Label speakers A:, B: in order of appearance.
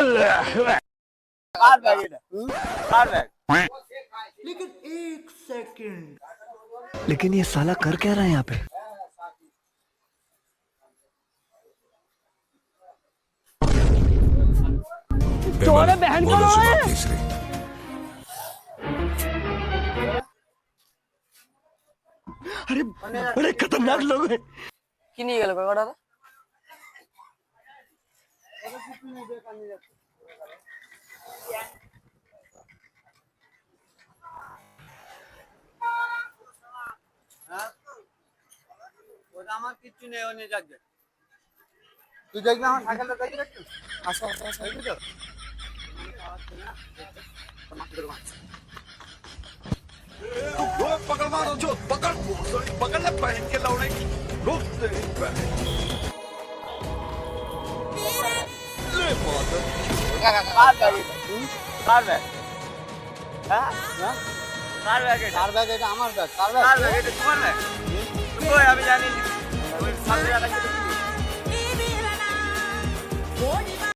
A: Car bag है car bag
B: लेकिन एक सेकंड,
C: लेकिन ये साला कर क्या रहा है यहाँ पे?
D: तुम्हारे बहन का नाम है
C: अरे बड़े खतरनाक लोग हैं।
D: কি নিয়ে গেল কাকাটা
A: ওটা আমার কিচ্ছু নেই ওনে যাচ্ছে তুই দেখবি আমার সাইকেলটা দেখবি একটু
D: আসো আসো আসো
A: দেখবি তো
E: पकड़ मारो जो पकड़ पकड़ ले पहन के लौड़े की रोक तेरी बहन ले माता
A: कार बैग कार बैग হ্যাঁ कार बैग कार बैग এটা আমার ব্যাগ कार बैग এটা তোমার ব্যাগ তুই আমি জানি ওই সামনে রাখা